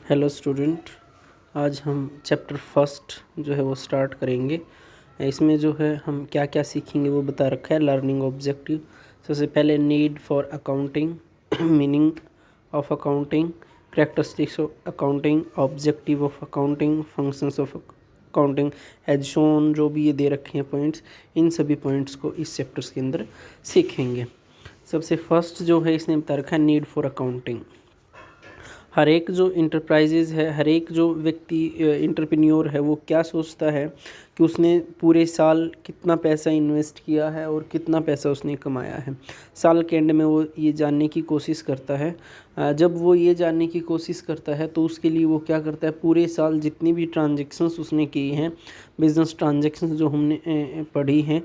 Hello student, आज हम chapter first जो है वो स्टार्ट करेंगे। इसमें जो है हम क्या क्या सीखेंगे वो बता रखा है। लर्निंग ऑब्जेक्टिव, सबसे पहले need for accounting, meaning of accounting, characteristics of accounting, objective of accounting, functions of accounting as shown. जो भी ये दे रखे हैं पॉइंट्स, इन सभी पॉइंट्स को इस चैप्टर्स के अंदर सीखेंगे। सबसे फर्स्ट जो है इसने बता रखा है नीड फॉर अकाउंटिंग। हर एक जो इंटरप्राइजेज़ है, हर एक जो व्यक्ति इंटरप्रेन्योर है, वो क्या सोचता है कि उसने पूरे साल कितना पैसा इन्वेस्ट किया है और कितना पैसा उसने कमाया है। साल के एंड में वो ये जानने की कोशिश करता है। जब वो ये जानने की कोशिश करता है तो उसके लिए वो क्या करता है, पूरे साल जितनी भी ट्रांजेक्शन्स उसने की हैं, बिजनेस ट्रांजेक्शन्स जो हमने पढ़ी हैं,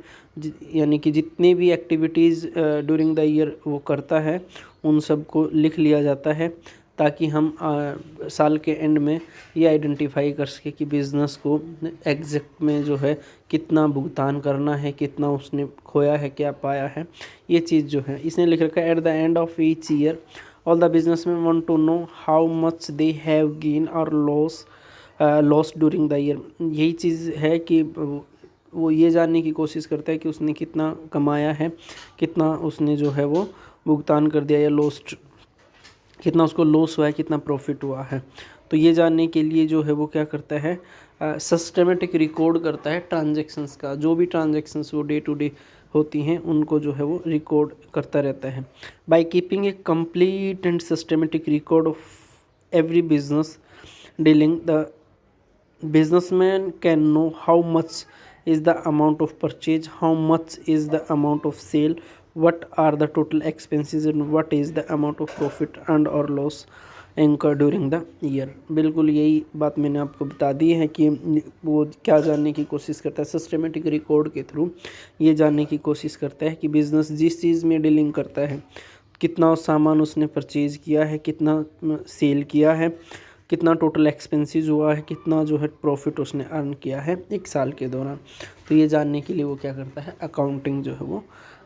यानी कि जितने भी एक्टिविटीज़ ड्यूरिंग द ईयर वो करता है, उन सब को लिख लिया जाता है ताकि हम साल के एंड में ये आइडेंटिफाई कर सके कि बिज़नेस को एग्जैक्ट में जो है कितना भुगतान करना है, कितना उसने खोया है, क्या पाया है। ये चीज़ जो है इसने लिख रखा है, at the end of each year all the businessman want to know how much they have gain और लॉस ड्यूरिंग द ईयर। यही चीज़ है कि वो ये जानने की कोशिश करता है कि उसने कितना कमाया है, कितना उसने जो है वो भुगतान कर दिया या लॉस्ट, कितना उसको लॉस हुआ है, कितना प्रॉफिट हुआ है। तो ये जानने के लिए जो है वो क्या करता है, सिस्टमेटिक रिकॉर्ड करता है ट्रांजैक्शंस का। जो भी ट्रांजैक्शंस वो डे टू डे होती हैं उनको जो है वो रिकॉर्ड करता रहता है। By keeping A complete and systematic record of every business dealing, the businessman can know how much is the amount of purchase, how much is the amount of sale, what are the total expenses and what is the amount of profit and or loss incurred during the year। बिल्कुल यही बात मैंने आपको बता दी है कि वो क्या जानने की कोशिश करता है, सिस्टमेटिक रिकॉर्ड के थ्रू ये जानने की कोशिश करता है कि बिज़नेस जिस चीज़ में डीलिंग करता है, कितना सामान उसने परचेज़ किया है, कितना सेल किया है, कितना टोटल एक्सपेंसेस हुआ है, कितना जो है प्रॉफिट उसने अर्न किया है एक साल के दौरान। तो ये जानने के लिए वो क्या करता है, अकाउंटिंग जो है वो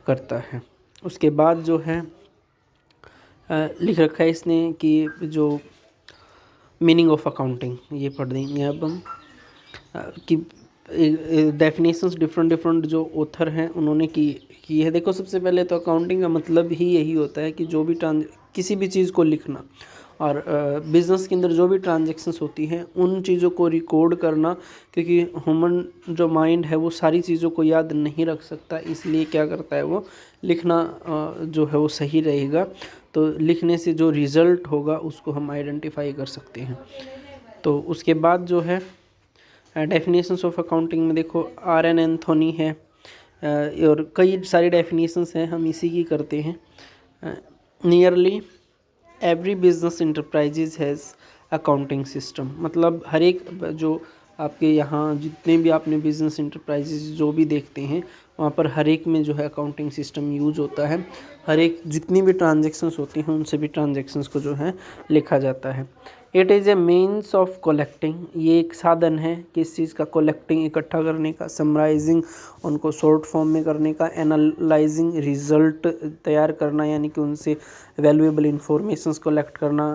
करता है। उसके बाद जो है लिख रखा है इसने कि जो मीनिंग ऑफ अकाउंटिंग, ये पढ़ देंगे अब हम कि डेफिनेशंस डिफरेंट जो ऑथर हैं उन्होंने की है। देखो, सबसे पहले तो अकाउंटिंग का मतलब ही यही होता है कि जो भी किसी भी चीज़ को लिखना, और बिज़नेस के अंदर जो भी ट्रांजैक्शंस होती हैं उन चीज़ों को रिकॉर्ड करना, क्योंकि ह्यूमन जो माइंड है वो सारी चीज़ों को याद नहीं रख सकता, इसलिए क्या करता है वो लिखना जो है वो सही रहेगा। तो लिखने से जो रिज़ल्ट होगा उसको हम आइडेंटिफाई कर सकते हैं। तो उसके बाद जो है डेफिनेशंस ऑफ अकाउंटिंग में देखो आर.एन. एंथोनी है और कई सारी डेफिनेशंस हैं, हम इसी की करते हैं। Nearly every business enterprises has accounting system, मतलब हर एक जो आपके यहाँ जितने भी आपने बिजनेस इंटरप्राइजेज जो भी देखते हैं वहाँ पर हर एक में जो है अकाउंटिंग सिस्टम यूज होता है। हर एक जितनी भी ट्रांजैक्शंस होती हैं उन सभी ट्रांजैक्शंस को जो है लिखा जाता है। It is a means of collecting, ये एक साधन है किस चीज़ का, कलेक्टिंग इकट्ठा करने का, समराइजिंग उनको शॉर्ट फॉर्म में करने का, एनालाइजिंग रिजल्ट तैयार करना यानी कि उनसे वैल्यूएबल इंफॉर्मेशंस कलेक्ट करना,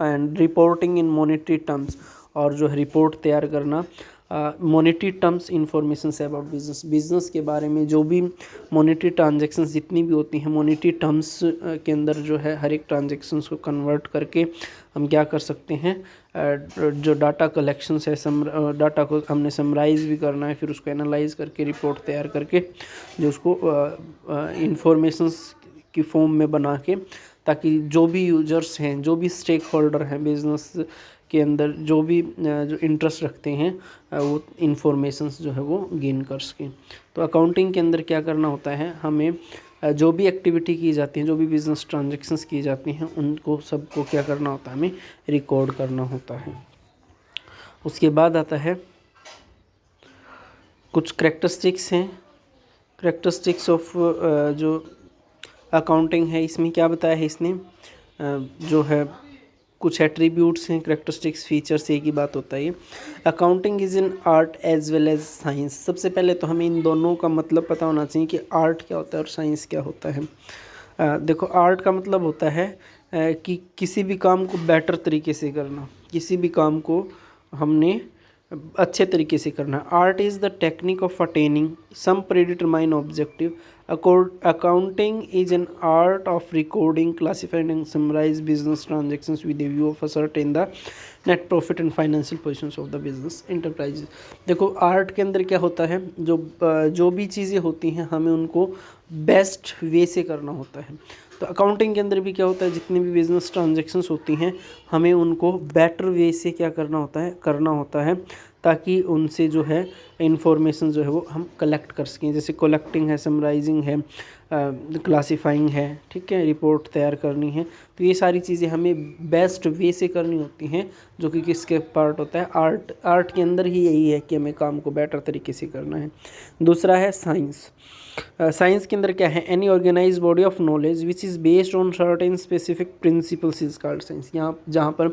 and reporting in monetary terms, और जो है रिपोर्ट तैयार करना monetary terms information about business, business के बारे में जो भी मॉनेटरी ट्रांजैक्शंस जितनी भी होती हैं मॉनेटरी टर्म्स के अंदर जो है हर एक ट्रांजैक्शंस को कन्वर्ट करके हम क्या कर सकते हैं, जो डाटा कलेक्शंस है, डाटा को हमने समराइज़ भी करना है, फिर उसको एनालाइज करके रिपोर्ट तैयार करके जो उसको इंफॉर्मेशंस की फॉर्म में बना के, ताकि जो भी यूजर्स हैं, जो भी स्टेक होल्डर हैं बिज़नेस के अंदर, जो भी जो इंटरेस्ट रखते हैं वो इंफॉर्मेशंस जो है वो गेन कर सकें। तो अकाउंटिंग के अंदर क्या करना होता है, हमें जो भी एक्टिविटी की जाती है, जो भी बिज़नेस ट्रांजैक्शंस की जाती हैं उनको सबको क्या करना होता है, हमें रिकॉर्ड करना होता है। उसके बाद आता है कुछ करेक्टरिस्टिक्स हैं, करेक्टरिस्टिक्स ऑफ जो अकाउंटिंग है। इसमें क्या बताया है इसने, जो है कुछ एट्रीब्यूट्स हैं, करेक्टरिस्टिक्स, फीचर्स, एक ही बात होता है ये। Accounting is an art as well as science. सबसे पहले तो हमें इन दोनों का मतलब पता होना चाहिए कि आर्ट क्या होता है और साइंस क्या होता है। देखो, आर्ट का मतलब होता है कि किसी भी काम को बेटर तरीके से करना, किसी भी काम को हमने अच्छे तरीके से करना। Art is the technique of attaining some predetermine objective. Accounting is an art of recording, classifying and summarise business transactions with a view of ascertain the net profit and financial positions of the business enterprise. देखो art के अंदर क्या होता है, जो भी चीज़ें होती हैं हमें उनको बेस्ट वे से करना होता है। तो अकाउंटिंग के अंदर भी क्या होता है, जितनी भी बिजनेस ट्रांजैक्शंस होती हैं हमें उनको बेटर वे से क्या करना होता है ताकि उनसे जो है इंफॉर्मेशन जो है वो हम कलेक्ट कर सकें। जैसे कलेक्टिंग है, समराइजिंग है, क्लासिफाइंग है, ठीक है, रिपोर्ट तैयार करनी है। तो ये सारी चीज़ें हमें बेस्ट वे से करनी होती हैं, जो कि किसके पार्ट होता है, आर्ट के अंदर ही यही है कि हमें काम को बेटर तरीके से करना है। दूसरा है साइंस। साइंस के अंदर क्या है, any organise body of knowledge which is based on certain specific principles is called science. यहाँ जहाँ पर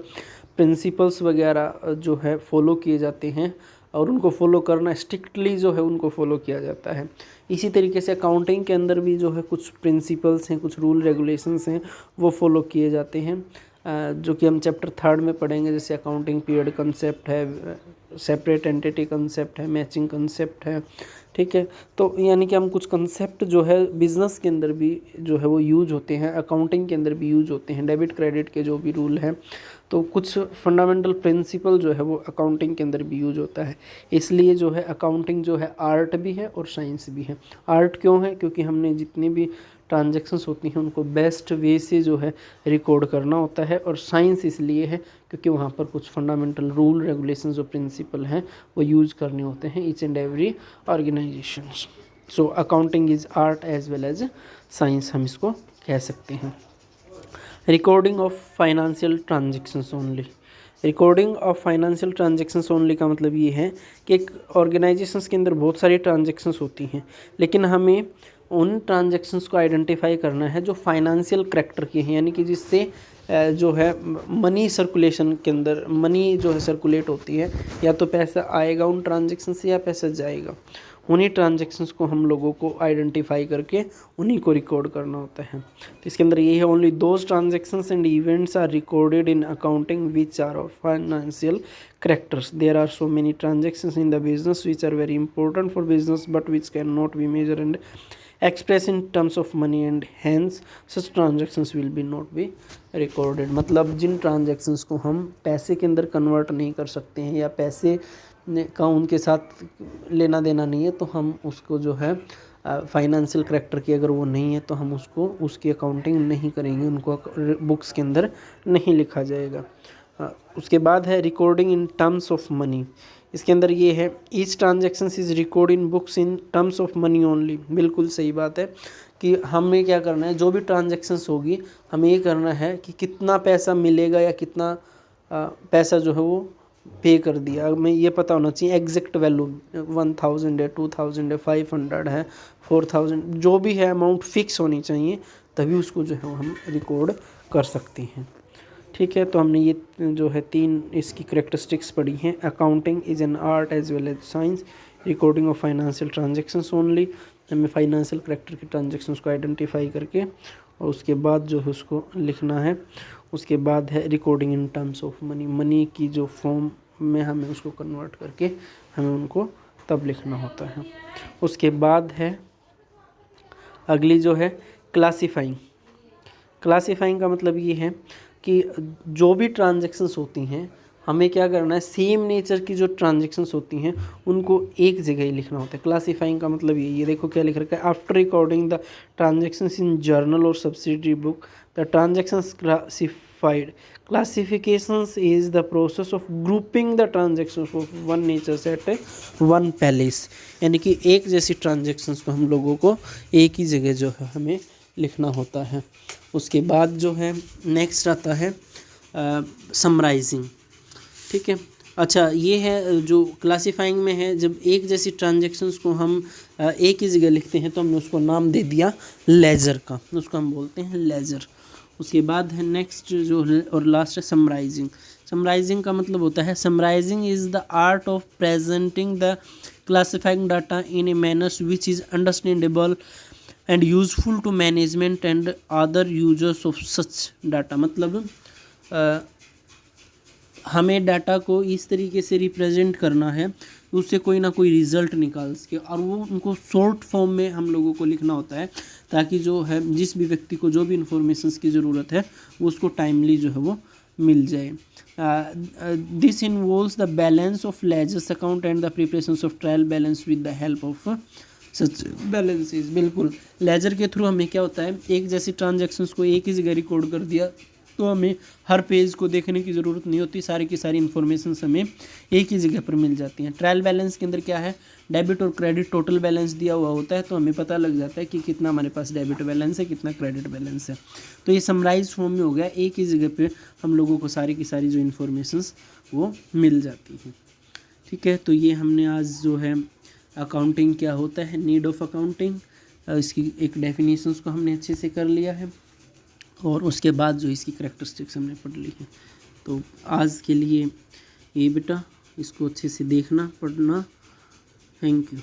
प्रिंसिपल्स वगैरह जो है फॉलो किए जाते हैं और उनको फॉलो करना स्ट्रिक्टली जो है उनको फॉलो किया जाता है। इसी तरीके से अकाउंटिंग के अंदर भी जो है कुछ प्रिंसिपल्स हैं, कुछ रूल रेगुलेशंस हैं, वो फॉलो किए जाते हैं, जो कि हम चैप्टर 3 में पढ़ेंगे। जैसे अकाउंटिंग पीरियड कंसेप्ट है, सेपरेट एंटिटी कंसेप्ट है, मैचिंग कंसेप्ट है, ठीक है। तो यानी कि हम कुछ कंसेप्ट जो है बिज़नेस के अंदर भी जो है वो यूज होते हैं, अकाउंटिंग के अंदर भी यूज होते हैं। डेबिट क्रेडिट के जो भी रूल हैं, तो कुछ फंडामेंटल प्रिंसिपल जो है वो अकाउंटिंग के अंदर भी यूज होता है। इसलिए जो है अकाउंटिंग जो है आर्ट भी है और साइंस भी है। आर्ट क्यों है, क्योंकि हमने जितनी भी ट्रांजैक्शंस होती हैं उनको बेस्ट वे से जो है रिकॉर्ड करना होता है। और साइंस इसलिए है क्योंकि वहाँ पर कुछ फंडामेंटल रूल रेगुलेशन जो प्रिंसिपल हैं वो यूज़ करने होते हैं each and every organisation. So accounting is art as well as science, हम इसको कह सकते हैं। Recording of financial transactions only. Recording of financial transactions only का मतलब ये है कि एक ऑर्गेनाइजेशंस के अंदर बहुत सारी ट्रांजेक्शन्स होती हैं, लेकिन हमें उन ट्रांजेक्शन्स को आइडेंटिफाई करना है जो फाइनेंशियल करैक्टर की हैं, यानी कि जिससे जो है मनी सर्कुलेशन के अंदर मनी जो है सर्कुलेट होती है, या तो पैसा आएगा उन ट्रांजेक्शन से या पैसा जाएगा। उन्हीं ट्रांजेक्शन्स को हम लोगों को आइडेंटिफाई करके उन्हीं को रिकॉर्ड करना होता है। तो इसके अंदर ये है, only those transactions and events are recorded in accounting which are of financial characters. There are so many transactions in the business which are very important for business but which cannot be measured and expressed in terms of money and hence such transactions will be not be recorded। मतलब जिन transactions को हम पैसे के अंदर convert नहीं कर सकते हैं या पैसे का उनके साथ लेना देना नहीं है, तो हम उसको जो है फाइनेंशियल करैक्टर की अगर वो नहीं है तो हम उसको उसकी अकाउंटिंग नहीं करेंगे, उनको बुक्स के अंदर नहीं लिखा जाएगा। उसके बाद है recording in terms of money. इसके अंदर ये है, each transaction is record in books in terms of money only. बिल्कुल सही बात है कि हमें क्या करना है, जो भी ट्रांजेक्शन्स होगी हमें ये करना है कि कितना पैसा मिलेगा या कितना पैसा जो है वो पे कर दिया, हमें ये पता होना चाहिए एग्जैक्ट वैल्यू 1000 है, 2000 है, 500 है, 4000, जो भी है अमाउंट फिक्स होनी चाहिए, तभी उसको जो है वो हम रिकॉर्ड कर सकते हैं। ठीक है, तो हमने ये जो है 3 इसकी करेक्टरिस्टिक्स पढ़ी हैं। Accounting is an art as well as science, recording of financial transactions only, हमें फाइनेंशियल करेक्टर की ट्रांजेक्शन्स को आइडेंटिफाई करके और उसके बाद जो है उसको लिखना है। उसके बाद है recording in terms of money, money की जो फॉर्म में हमें उसको कन्वर्ट करके हमें उनको तब लिखना होता है। उसके बाद है अगली जो है क्लासीफाइंग। क्लासीफाइंग का मतलब ये है कि जो भी ट्रांजेक्शन्स होती हैं हमें क्या करना है, सेम नेचर की जो ट्रांजेक्शन्स होती हैं उनको एक जगह ही लिखना होता है। क्लासीफाइंग का मतलब ये देखो क्या लिख रखा है, after recording the transactions in journal और subsidiary book the transactions classified. Classifications is the process of grouping the transactions of one nature at one place, यानी कि एक जैसी ट्रांजेक्शन्स को हम लोगों को एक ही जगह जो है हमें लिखना होता है। उसके बाद जो है नेक्स्ट आता है समराइजिंग। ठीक है, अच्छा ये है जो क्लासीफाइंग में है, जब एक जैसी ट्रांजेक्शन्स को हम एक ही जगह लिखते हैं तो हमने उसको नाम दे दिया लेजर का, उसको हम बोलते हैं लेजर। उसके बाद है नेक्स्ट जो और लास्ट है समराइजिंग। समराइजिंग का मतलब होता है, summarising is the art of presenting the classifying data in a manner which is understandable and useful to management and other users of such data. मतलब हमें डाटा को इस तरीके से रिप्रेजेंट करना है उससे कोई ना कोई रिज़ल्ट निकाल सके, और वो उनको शॉर्ट फॉर्म में हम लोगों को लिखना होता है ताकि जो है जिस भी व्यक्ति को जो भी इंफॉर्मेशंस की ज़रूरत है वो उसको टाइमली जो है वो मिल जाए। This involves the balance of ledgers account and the preparation of trial balance with the help of such balances. बिल्कुल, लेजर के थ्रू हमें क्या होता है, एक जैसी ट्रांजैक्शंस को एक ही जगह रिकॉर्ड कर दिया तो हमें हर पेज को देखने की ज़रूरत नहीं होती, सारी की सारी इन्फॉर्मेशन हमें एक ही जगह पर मिल जाती हैं। ट्रायल बैलेंस के अंदर क्या है, डेबिट और क्रेडिट टोटल बैलेंस दिया हुआ होता है तो हमें पता लग जाता है कि कितना हमारे पास डेबिट बैलेंस है, कितना क्रेडिट बैलेंस है। तो ये समराइज फॉर्म में हो गया, एक ही जगह पे हम लोगों को सारी की सारी जो इन्फॉर्मेशंस वो मिल जाती हैं। ठीक है, तो ये हमने आज जो है अकाउंटिंग क्या होता है, नीड ऑफ अकाउंटिंग, इसकी एक डेफिनेशंस को हमने अच्छे से कर लिया है और उसके बाद जो इसकी करैक्टरिस्टिक्स हमने पढ़ ली है। तो आज के लिए ये बेटा इसको अच्छे से देखना पढ़ना। Thank you.